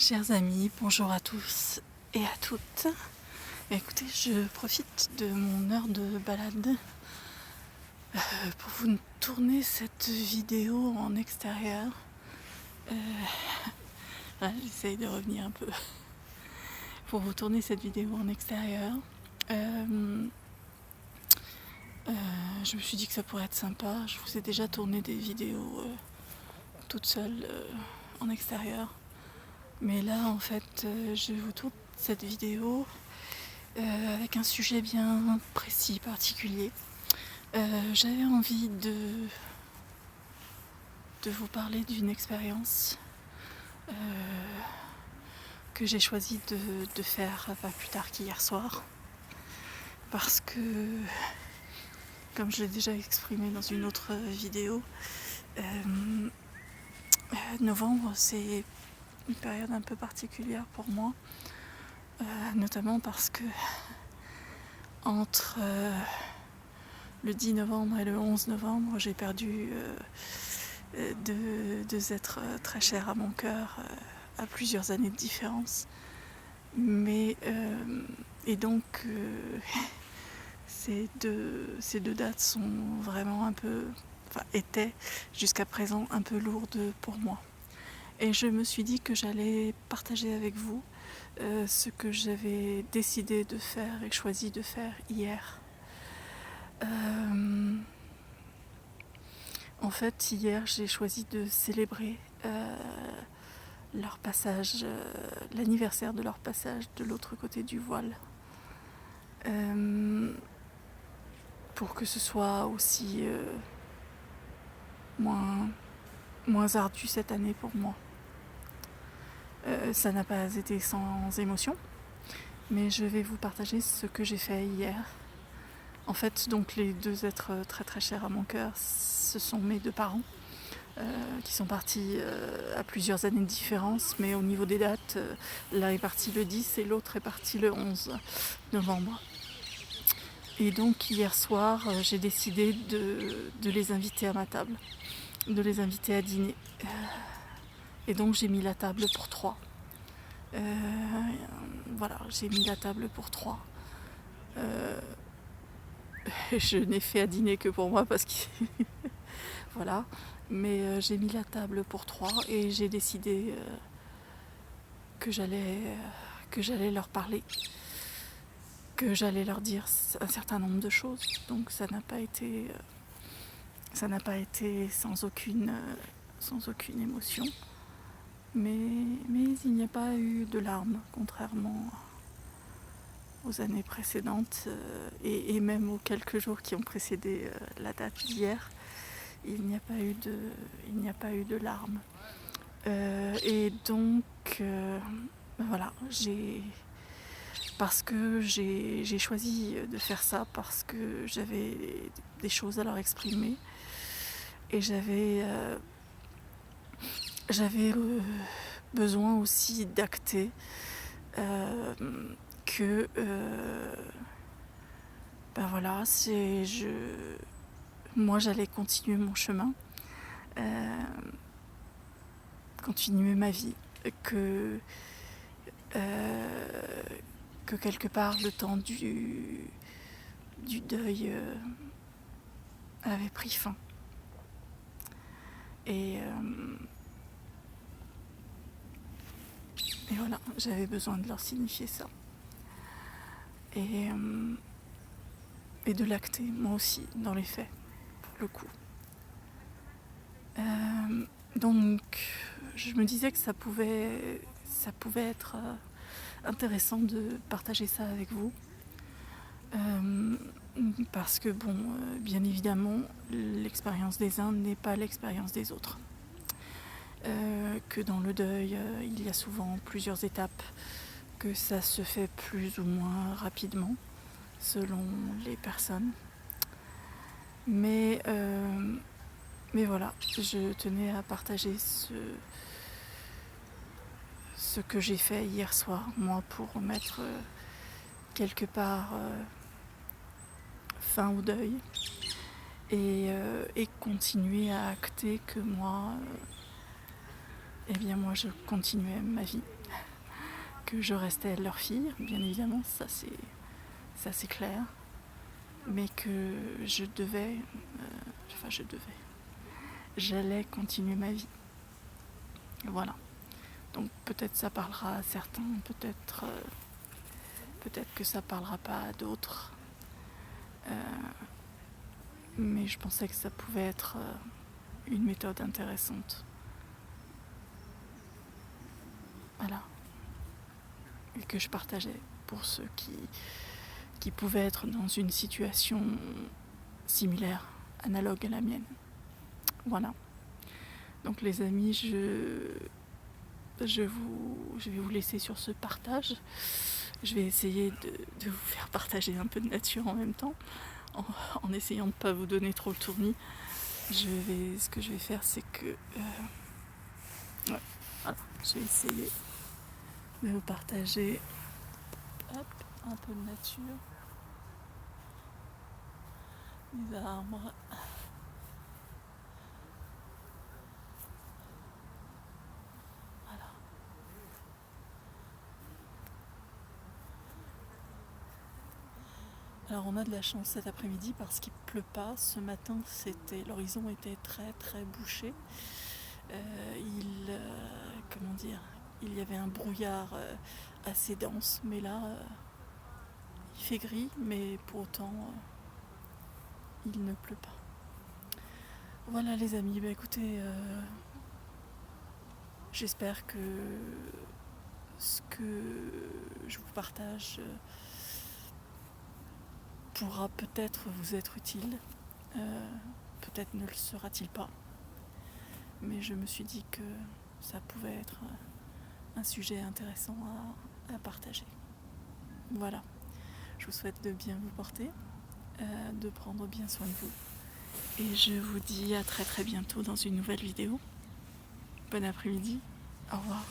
Chers amis, bonjour à tous et à toutes. Écoutez, je profite de mon heure de balade pour vous tourner cette vidéo en extérieur. J'essaye de revenir un peu pour vous tourner cette vidéo en extérieur. Je me suis dit que ça pourrait être sympa. Je vous ai déjà tourné des vidéos toute seule en extérieur. Mais là, en fait, je vous tourne cette vidéo avec un sujet bien précis, particulier. J'avais envie de vous parler d'une expérience que j'ai choisi de faire pas plus tard qu'hier soir. Parce que, comme je l'ai déjà exprimé dans une autre vidéo, novembre, c'est une période un peu particulière pour moi. Notamment parce que entre le 10 novembre et le 11 novembre, j'ai perdu deux êtres très chers à mon cœur à plusieurs années de différence. Mais et donc ces deux dates sont vraiment un peu, étaient jusqu'à présent un peu lourdes pour moi. Et je me suis dit que j'allais partager avec vous ce que j'avais décidé de faire et choisi de faire hier. En fait, hier, j'ai choisi de célébrer leur passage, l'anniversaire de leur passage de l'autre côté du voile. Pour que ce soit aussi moins ardu cette année pour moi. Ça n'a pas été sans émotion, mais je vais vous partager ce que j'ai fait hier. En fait, donc les deux êtres très très chers à mon cœur, ce sont mes deux parents, qui sont partis à plusieurs années de différence, mais au niveau des dates, l'un est parti le 10 et l'autre est parti le 11 novembre. Et donc hier soir, j'ai décidé de les inviter à ma table, de les inviter à dîner. Et donc j'ai mis la table pour 3. Voilà, j'ai mis la table pour 3. Je n'ai fait à dîner que pour moi parce que voilà, mais j'ai mis la table pour 3 et j'ai décidé que j'allais leur parler, que j'allais leur dire un certain nombre de choses. Donc ça n'a pas été sans aucune émotion, mais il n'y a pas eu de larmes, contrairement aux années précédentes et même aux quelques jours qui ont précédé la date d'hier. Il n'y a pas eu de larmes. Et donc, voilà, parce que j'ai choisi de faire ça, parce que j'avais des choses à leur exprimer. Et j'avais besoin aussi d'acter que voilà, moi j'allais continuer mon chemin, continuer ma vie, que quelque part le temps du deuil avait pris fin. Et voilà, j'avais besoin de leur signifier ça. Et de l'acter, moi aussi, dans les faits, pour le coup. Donc, je me disais que ça pouvait être intéressant de partager ça avec vous. Parce que, bien évidemment, l'expérience des uns n'est pas l'expérience des autres. Que dans le deuil, il y a souvent plusieurs étapes, que ça se fait plus ou moins rapidement, selon les personnes. Mais voilà, je tenais à partager ce que j'ai fait hier soir, moi, pour mettre quelque part fin au deuil et continuer à acter que moi, eh bien moi je continuais ma vie, que je restais leur fille, bien évidemment, ça c'est clair, mais que j'allais continuer ma vie. Voilà. Donc peut-être ça parlera à certains, peut-être que ça parlera pas à d'autres. Mais je pensais que ça pouvait être une méthode intéressante. Voilà. Et que je partageais pour ceux qui pouvaient être dans une situation similaire, analogue à la mienne. Voilà. Donc les amis, je vais vous laisser sur ce partage. Je vais essayer de vous faire partager un peu de nature en même temps, en essayant de ne pas vous donner trop le tournis. Ce que je vais faire, c'est que voilà, je vais essayer de vous partager un peu de nature, des arbres. Voilà. Alors on a de la chance cet après-midi parce qu'il pleut pas. Ce matin, l'horizon était très très bouché. Il y avait un brouillard assez dense, mais là il fait gris, mais pour autant il ne pleut pas. Voilà les amis, écoutez, j'espère que ce que je vous partage pourra peut-être vous être utile, peut-être ne le sera-t-il pas, mais je me suis dit que ça pouvait être un sujet intéressant à partager. Voilà, je vous souhaite de bien vous porter, de prendre bien soin de vous, et je vous dis à très très bientôt dans une nouvelle vidéo. Bon après-midi, au revoir.